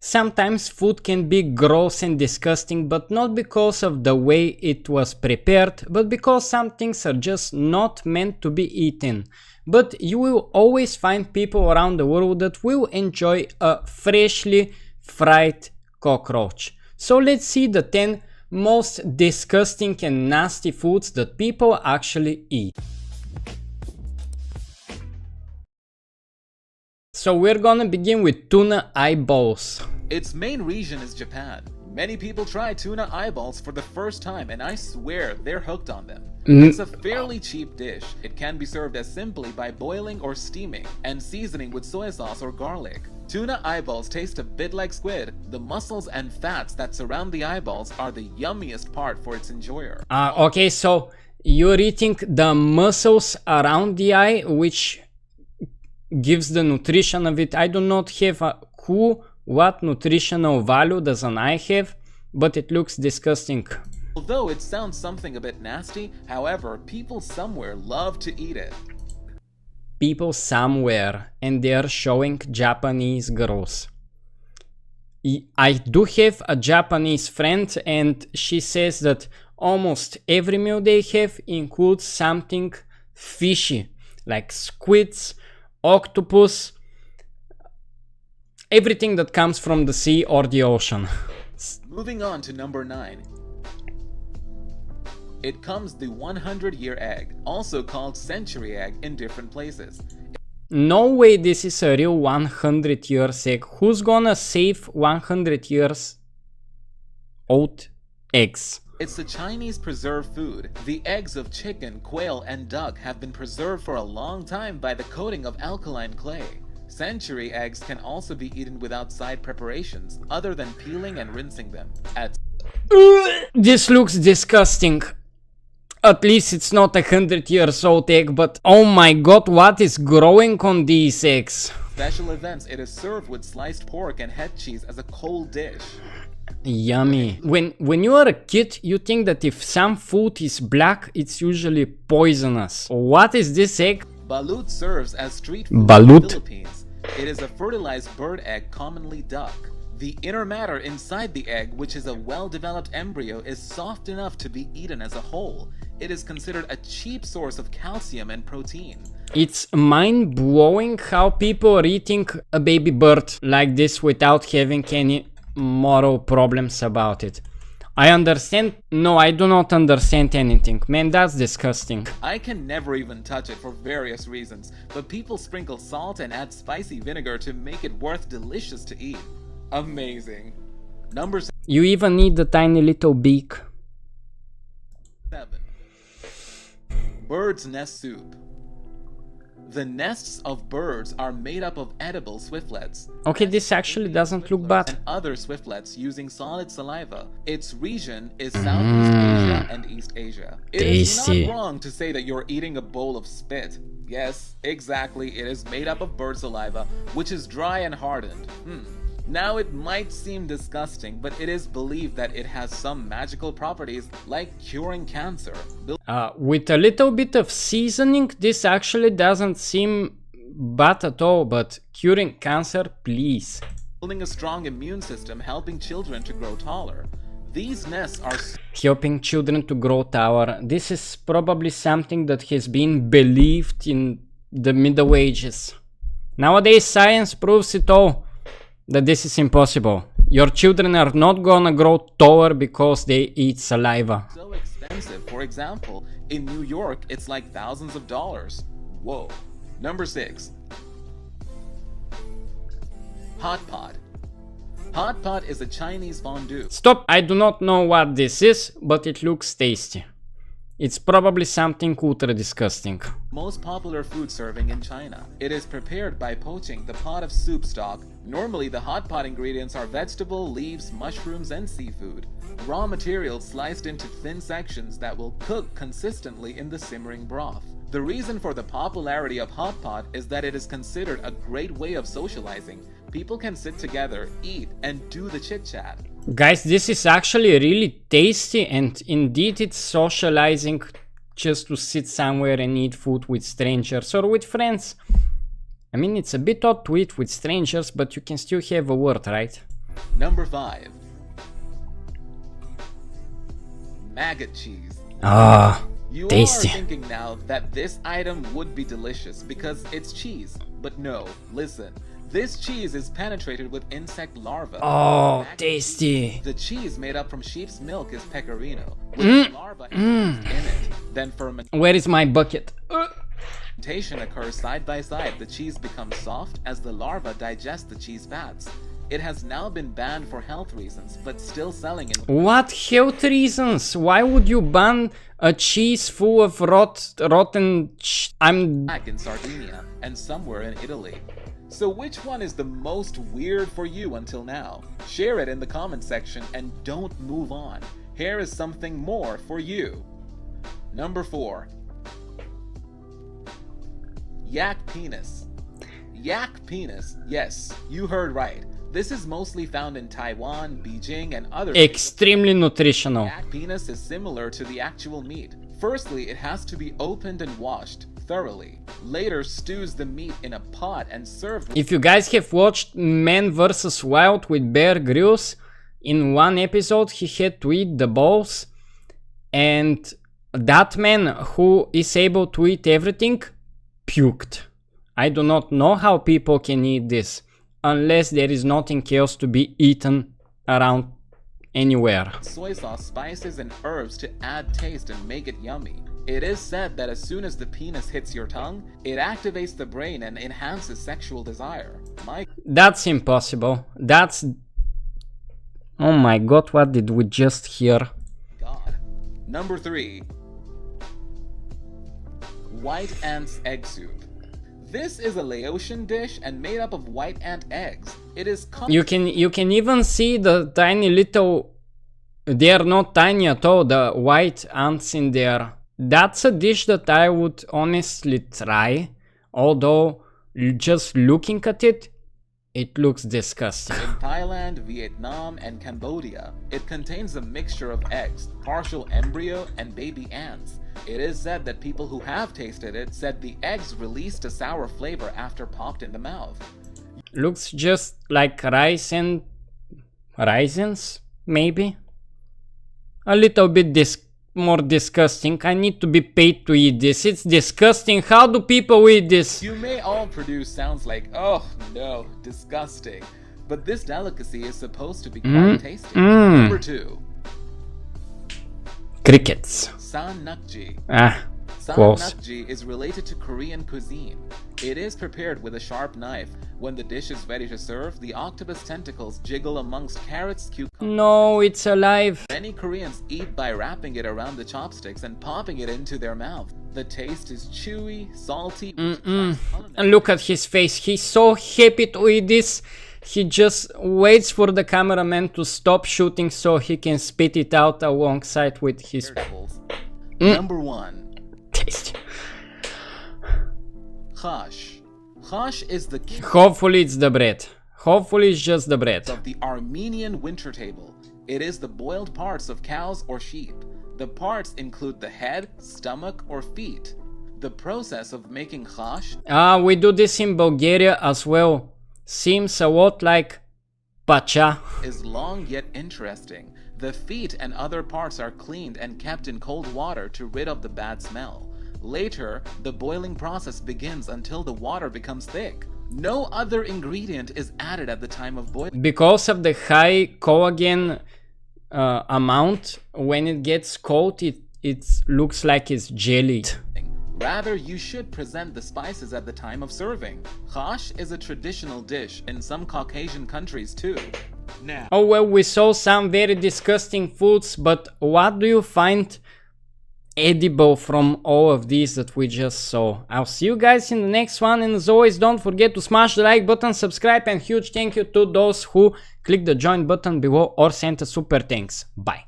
Sometimes food can be gross and disgusting, but not because of the way it was prepared, but because some things are just not meant to be eaten. But you will always find people around the world that will enjoy a freshly fried cockroach. So let's see the 10 most disgusting and nasty foods that people actually eat. So we're gonna begin with tuna eyeballs. Its main region is Japan. Many people try tuna eyeballs for the first time and I swear they're hooked on them. It's a fairly cheap dish. It can be served as simply by boiling or steaming and seasoning with soy sauce or garlic. Tuna eyeballs taste a bit like squid. The muscles and fats that surround the eyeballs are the yummiest part for its enjoyer. Okay, so you're eating the muscles around the eye, which gives the nutrition of it. I do not have a clue what nutritional value does an eye have, but it looks disgusting. Although it sounds something a bit nasty, however, people somewhere love to eat it. People somewhere, and they are showing Japanese girls. I do have a Japanese friend and she says that almost every meal they have includes something fishy, like squids, octopus, everything that comes from the sea or the ocean. Moving on to number 9. It comes the 100-year egg, also called century egg in different places. No way this is a real 100 years egg. Who's gonna save 100 years old eggs? It's a Chinese preserved food. The eggs of chicken, quail, and duck have been preserved for a long time by the coating of alkaline clay. Century eggs can also be eaten without side preparations, other than peeling and rinsing them. This looks disgusting. At least it's not 100 years old egg, but oh my god, what is growing on these eggs? Special events, it is served with sliced pork and head cheese as a cold dish. Yummy. When you are a kid, you think that if some food is black, it's usually poisonous. What is this egg? Balut serves as street food in the Philippines. It is a fertilized bird egg, commonly duck. The inner matter inside the egg, which is a well-developed embryo, is soft enough to be eaten as a whole. It is considered a cheap source of calcium and protein. It's mind-blowing how people are eating a baby bird like this without having any moral problems about it. I understand. No, I do not understand anything. Man, that's disgusting. I can never even touch it for various reasons, but people sprinkle salt and add spicy vinegar to make it worth delicious to eat. Amazing. Number 7. You even need the tiny little beak. Bird's nest soup. The nests of birds are made up of edible swiftlets. Okay, this actually doesn't look bad. And other swiftlets using solid saliva. Its region is Southeast Asia and East Asia. It is not wrong to say that you're eating a bowl of spit. Yes, exactly, it is made up of bird saliva, which is dry and hardened. Now it might seem disgusting, but it is believed that it has some magical properties like curing cancer. With a little bit of seasoning, this actually doesn't seem bad at all, but curing cancer, please. Building a strong immune system, helping children to grow taller. These nests are helping children to grow taller. This is probably something that has been believed in the Middle Ages. Nowadays, science proves it all. That this is impossible. Your children are not gonna grow taller because they eat saliva. So expensive. For example, in New York, it's like thousands of dollars. Whoa. Number 6. Hot pot. Hot pot is a Chinese fondue. Stop! I do not know what this is, but it looks tasty. It's probably something ultra disgusting. Most popular food serving in China. It is prepared by poaching the pot of soup stock. Normally, the hot pot ingredients are vegetable, leaves, mushrooms, and seafood. Raw materials sliced into thin sections that will cook consistently in the simmering broth. The reason for the popularity of hot pot is that it is considered a great way of socializing. People can sit together, eat, and do the chit-chat. Guys, this is actually really tasty, and indeed it's socializing just to sit somewhere and eat food with strangers or with friends. I mean, it's a bit odd to eat with strangers, but you can still have a word, right? Number 5. Maggot cheese. Ah, You tasty. are thinking now that this item would be delicious because it's cheese. But no, listen. This cheese is penetrated with insect larvae. Oh, Maggot tasty. cheese. The cheese made up from sheep's milk is pecorino, with larvae in it. Then Where is my bucket? fermentation occurs side by side. The cheese becomes soft as the larvae digest the cheese fats. It has now been banned for health reasons, but still selling in What health reasons? Why would you ban a cheese full of rotten back in Sardinia and somewhere in Italy. So which one is the most weird for you until now? Share it in the comment section and don't move on. Here is something more for you. Number 4. Yak penis. Yak penis, yes, you heard right. This is mostly found in Taiwan, Beijing, and other extremely nutritional. Yak penis is similar to the actual meat. Firstly, it has to be opened and washed thoroughly. Later, stews the meat in a pot and served with If you guys have watched Man vs. Wild with Bear Grylls, in one episode he had to eat the balls, and that man who is able to eat everything puked. I do not know how people can eat this unless there is nothing else to be eaten around anywhere. soy sauce, spices, and herbs to add taste and make it yummy. It is said that as soon as the penis hits your tongue, it activates the brain and enhances sexual desire. My That's impossible. That's... Oh my god, what did we just hear? God. Number 3. White ant's egg soup. This is a Laotian dish and made up of white ant eggs. It is You can even see the tiny little... They are not tiny at all, the white ants in there. That's a dish that I would honestly try, although just looking at it, it looks disgusting. in Thailand, Vietnam, and Cambodia. It contains a mixture of eggs, partial embryo, and baby ants. It is said that people who have tasted it said the eggs released a sour flavor after popped in the mouth. Looks just like rice and raisins, maybe? A little bit more disgusting. I need to be paid to eat this. It's disgusting. How do people eat this? You may all produce sounds like, oh no, disgusting. But this delicacy is supposed to be quite tasty. Number 2. Crickets. San Nakji. Ah, San close. Nakji is related to Korean cuisine. It is prepared with a sharp knife. When the dish is ready to serve, the octopus tentacles jiggle amongst carrots, cucumbers. No, it's alive. Many Koreans eat by wrapping it around the chopsticks and popping it into their mouth. The taste is chewy, salty. And look at his face. He's so happy to eat this. He just waits for the cameraman to stop shooting so he can spit it out alongside with his... Number 1. Taste. Khash. Khash is the king Hopefully it's the bread. Hopefully it's just the bread. of the Armenian winter table. It is the boiled parts of cows or sheep. The parts include the head, stomach, or feet. The process of making khash We do this in Bulgaria as well. Seems a lot like pacha. is long yet interesting. The feet and other parts are cleaned and kept in cold water to rid of the bad smell. Later, the boiling process begins until the water becomes thick. No other ingredient is added at the time of boiling. Because of the high collagen amount, when it gets cold, it looks like it's jelly. Rather, you should present the spices at the time of serving. Khash is a traditional dish in some Caucasian countries too. Now, Oh well, we saw some very disgusting foods, but what do you find edible from all of these that we just saw? I'll see you guys in the next one, and as always, don't forget to smash the like button, subscribe, and huge thank you to those who clicked the join button below or sent a super thanks. Bye.